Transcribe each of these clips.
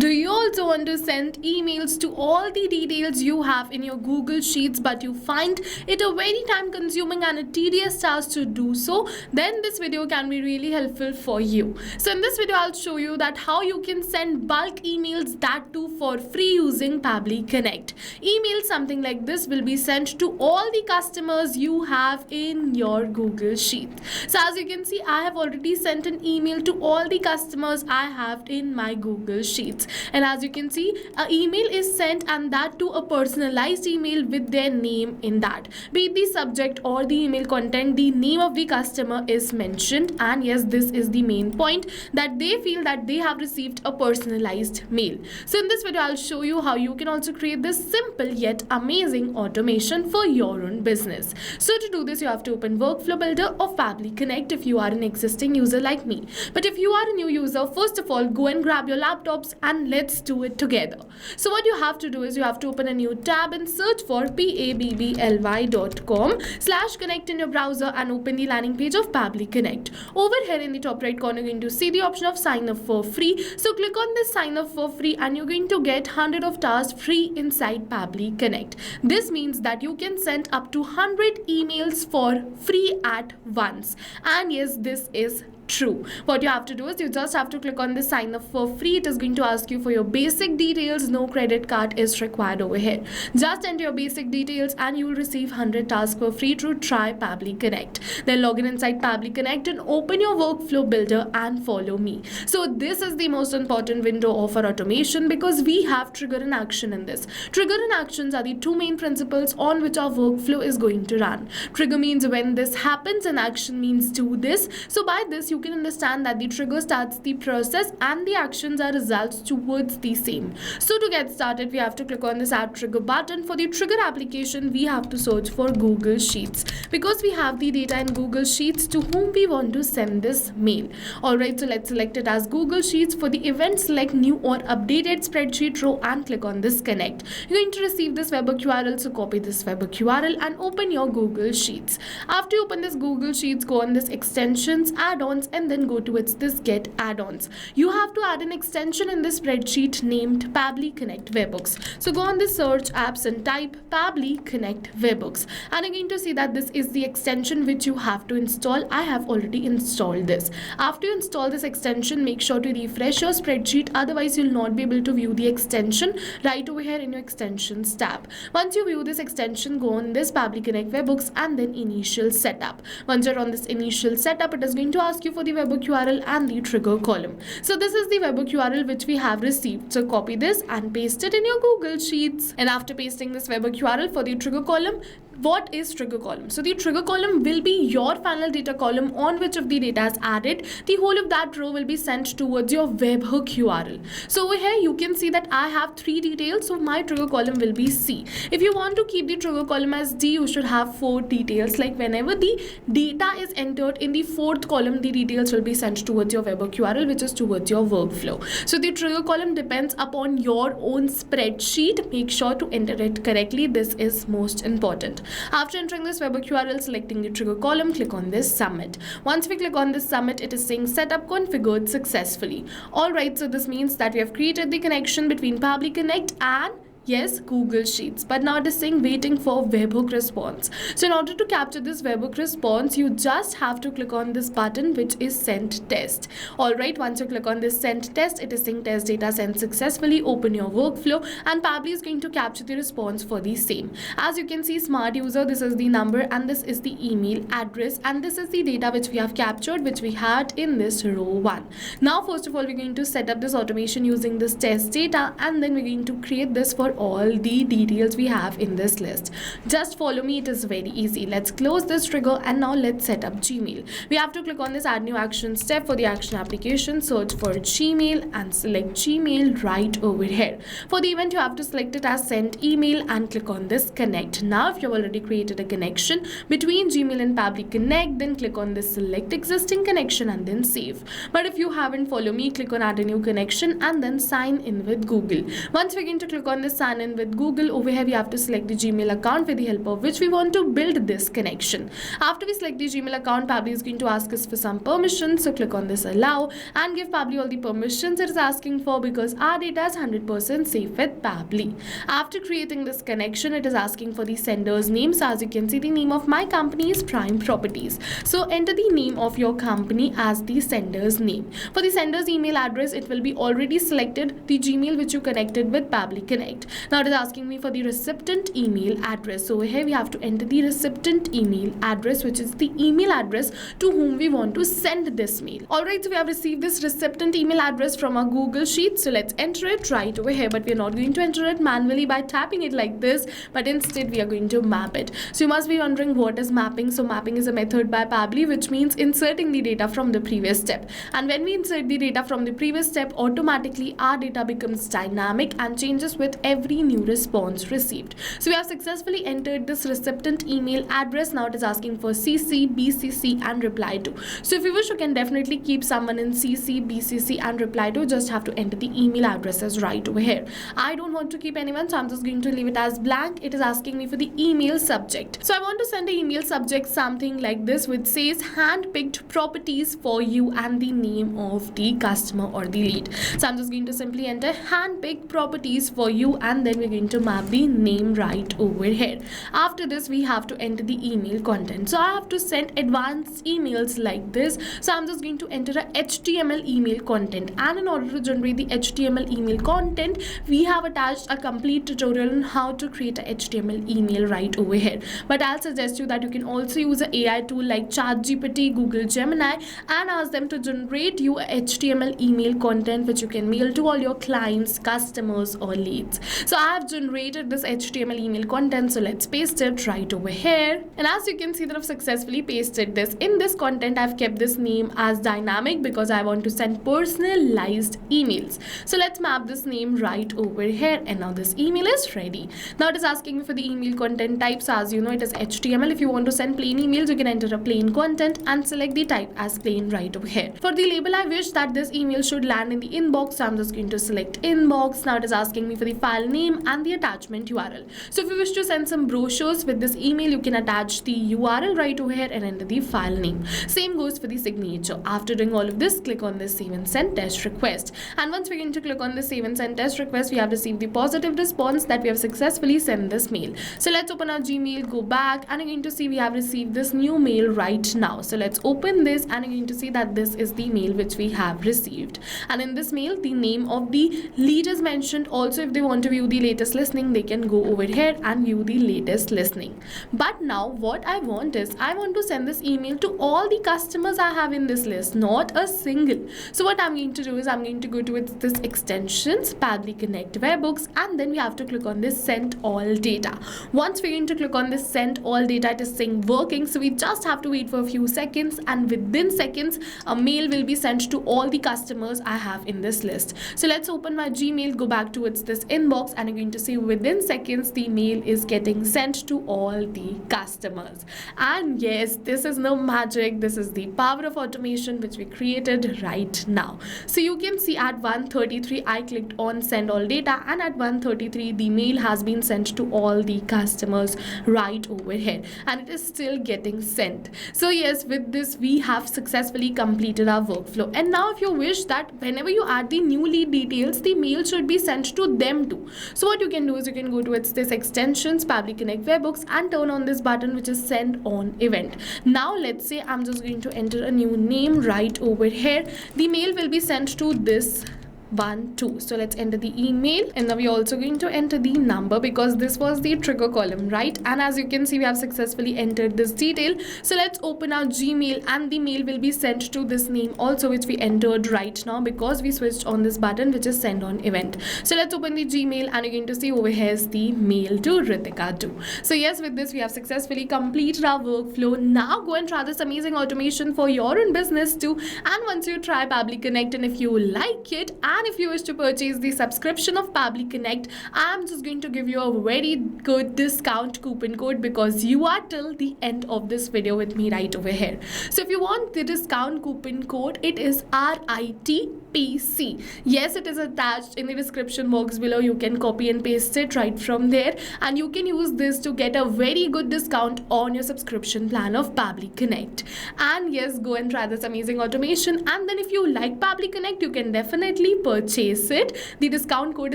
Do you also want to send emails to all the details you have in your Google Sheets, but you find it a very time consuming and a tedious task to do so? Then this video can be really helpful for you. So in this video, I'll show you that how you can send bulk emails, that too for free, using Pabbly Connect. Emails something like this will be sent to all the customers you have in your Google Sheet. So as you can see, I have already sent an email to all the customers I have in my Google Sheets. And as you can see, an email is sent, and that to a personalized email with their name in that. Be it the subject or the email content, the name of the customer is mentioned. And yes, this is the main point, that they feel that they have received a personalized mail. So in this video, I'll show you how you can also create this simple yet amazing automation for your own business. So to do this, you have to open Workflow Builder of Pabbly Connect if you are an existing user like me. But if you are a new user, first of all, go and grab your laptops and let's do it together. So what you have to do is you have to open a new tab and search for pabbly.com/connect in your browser and open the landing page of Pabbly Connect. Over here in the top right corner, you're going to see the option of sign up for free. So click on this sign up for free and you're going to get 100 of tasks free inside Pabbly Connect. This means that you can send up to 100 emails for free at once. And yes, this is true. What you have to do is you just have to click on the sign up for free. It is going to ask you for your basic details. No credit card is required over here. Just enter your basic details and you will receive 100 tasks for free to try Pabbly Connect. Then log in inside Pabbly Connect and open your workflow builder and follow me. So this is the most important window of our automation, because we have trigger and action in this. Trigger and actions are the two main principles on which our workflow is going to run. Trigger means when this happens and action means do this. So by this you can understand that the trigger starts the process and the actions are results towards the same. So to get started, we have to click on this add trigger button. For the trigger application, we have to search for Google Sheets, because we have the data in Google Sheets to whom we want to send this mail. Alright, so let's select it as Google Sheets. For the event, select new or updated spreadsheet row and click on this connect. You're going to receive this webhook URL, so copy this webhook URL and open your Google Sheets. After you open this Google Sheets, go on this extensions, add-ons, and then go to this get add-ons. You have to add an extension in this spreadsheet named Pabbly Connect Webhooks. So go on this search apps and type Pabbly Connect Webhooks, and you're going to see that this is the extension which you have to install. I have already installed this. After you install this extension, make sure to refresh your spreadsheet, otherwise you'll not be able to view the extension right over here in your extensions tab. Once you view this extension, go on this Pabbly Connect Webhooks and then initial setup. Once you're on this initial setup, it is going to ask you for the webhook URL and the trigger column. So this is the webhook URL which we have received. So copy this and paste it in your Google Sheets. And after pasting this webhook URL for the trigger column, what is trigger column? So the trigger column will be your final data column on which of the data is added. The whole of that row will be sent towards your webhook URL. So over here you can see that I have 3 details, so my trigger column will be C. If you want to keep the trigger column as D, you should have 4 details. Like whenever the data is entered in the 4th column, the details will be sent towards your webhook URL, which is towards your workflow. So the trigger column depends upon your own spreadsheet. Make sure to enter it correctly. This is most important. After entering this webhook URL, selecting the trigger column, click on this submit. Once we click on this submit, it is saying setup configured successfully. Alright, so this means that we have created the connection between Pabbly Connect and yes, Google Sheets. But now it is saying waiting for webhook response. So in order to capture this webhook response, you just have to click on this button which is send test. Alright, once you click on this send test, it is saying test data sent successfully. Open your workflow and Pabbly is going to capture the response for the same. As you can see, smart user, this is the number and this is the email address, and this is the data which we have captured, which we had in this row 1. Now first of all, we're going to set up this automation using this test data, and then we're going to create this for all the details we have in this list. Just follow me, it is very easy. Let's close this trigger and now let's set up Gmail. We have to click on this add new action step. For the action application, search for Gmail and select Gmail right over here. For the event, you have to select it as send email and click on this connect. Now if you've already created a connection between Gmail and Pabbly Connect, then click on this select existing connection and then save. But if you haven't, follow me, click on add a new connection and then sign in with Google. Once we're going to click on this sign in with Google. Over here we have to select the Gmail account with the help of which we want to build this connection. After we select the Gmail account, Pabbly is going to ask us for some permissions. So click on this allow and give Pabbly all the permissions it is asking for, because our data is 100% safe with Pabbly. After creating this connection, it is asking for the sender's name. So as you can see, the name of my company is Prime Properties. So enter the name of your company as the sender's name. For the sender's email address, it will be already selected the Gmail which you connected with Pabbly Connect. Now it is asking me for the recipient email address. So here we have to enter the recipient email address, which is the email address to whom we want to send this mail. Alright, so we have received this recipient email address from our Google Sheet. So let's enter it right over here, but we are not going to enter it manually by tapping it like this, but instead we are going to map it. So you must be wondering what is mapping. So mapping is a method by Pabbly which means inserting the data from the previous step. And when we insert the data from the previous step, automatically our data becomes dynamic and changes with every new response received. So we have successfully entered this recipient email address. Now it is asking for CC, BCC and reply to. So if you wish, you can definitely keep someone in CC, BCC and reply to. Just have to enter the email addresses right over here. I don't want to keep anyone, so I'm just going to leave it as blank. It is asking me for the email subject. So I want to send an email subject something like this, which says hand-picked properties for you and the name of the customer or the lead. So I'm just going to simply enter hand-picked properties for you, and then we're going to map the name right over here. After this, we have to enter the email content. So I have to send advanced emails like this. So I'm just going to enter a HTML email content, and in order to generate the HTML email content, we have attached a complete tutorial on how to create a HTML email right over here. But I'll suggest you that you can also use an AI tool like ChatGPT, Google Gemini, and ask them to generate you a HTML email content which you can mail to all your clients, customers or leads. So I have generated this HTML email content, so let's paste it right over here. And as you can see that I've successfully pasted this. In this content, I've kept this name as dynamic because I want to send personalized emails. So let's map this name right over here, and now this email is ready. Now it is asking me for the email content type. So as you know, it is HTML. If you want to send plain emails, you can enter a plain content and select the type as plain right over here. For the label, I wish that this email should land in the inbox, so I'm just going to select inbox. Now it is asking me for the file name and the attachment URL. So if you wish to send some brochures with this email, you can attach the URL right over here and enter the file name. Same goes for the signature. After doing all of this, click on this save and send test request. And once we're going to click on the save and send test request, we have received the positive response that we have successfully sent this mail. So let's open our Gmail, go back, and you're going to see we have received this new mail right now. So let's open this, and you're going to see that this is the mail which we have received. And in this mail, the name of the lead is mentioned. Also, if they want to view the latest listening, they can go over here and view the latest listening. But now what I want is, I want to send this email to all the customers I have in this list, not a single. So what I'm going to do is, I'm going to go to this extensions, Pabbly Connect webhooks, and then we have to click on this send all data. Once we're going to click on this send all data, it is saying working. So we just have to wait for a few seconds, and within seconds, a mail will be sent to all the customers I have in this list. So let's open my Gmail, go back to this inbox, and you're going to see within seconds the mail is getting sent to all the customers. And yes, this is no magic, this is the power of automation which we created right now. So you can see at 1:33 I clicked on send all data, and at 1:33 the mail has been sent to all the customers right over here, and it is still getting sent. So yes, with this we have successfully completed our workflow. And now if you wish that whenever you add the new lead details, the mail should be sent to them too. So what you can do is, you can go to this extensions, Pabbly Connect webhooks, and turn on this button which is send on event. Now let's say I'm just going to enter a new name right over here. The mail will be sent to this 1 2. So let's enter the email, and now we're also going to enter the number because this was the trigger column, right? And as you can see, we have successfully entered this detail. So let's open our Gmail, and the mail will be sent to this name also, which we entered right now because we switched on this button which is send on event. So let's open the Gmail, and you're going to see over here is the mail to Ritika too. So yes, with this we have successfully completed our workflow. Now go and try this amazing automation for your own business too. And once you try Pabbly Connect, and if you like it, And if you wish to purchase the subscription of Pabbly Connect, I'm just going to give you a very good discount coupon code because you are till the end of this video with me right over here. So if you want the discount coupon code, it is RITPC. Yes, it is attached in the description box below. You can copy and paste it right from there, and you can use this to get a very good discount on your subscription plan of Pabbly Connect. And yes, go and try this amazing automation, and then if you like Pabbly Connect, you can definitely purchase it. The discount code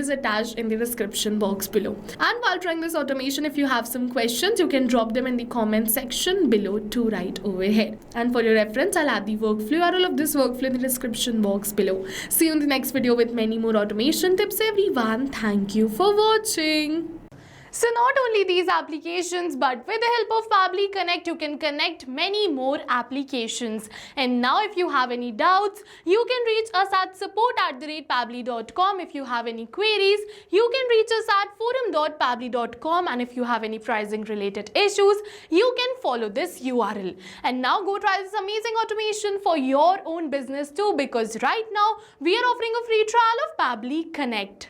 is attached in the description box below. And while trying this automation, if you have some questions, you can drop them in the comment section below too right over here. And for your reference, I'll add the workflow URL of this workflow in the description box below. See you in the next video with many more automation tips, everyone. Thank you for watching. So not only these applications, but with the help of Pabbly Connect, you can connect many more applications. And now if you have any doubts, you can reach us at support@pabbly.com. If you have any queries, you can reach us at forum.pabbly.com. And if you have any pricing related issues, you can follow this URL. And now go try this amazing automation for your own business too, because right now we are offering a free trial of Pabbly Connect.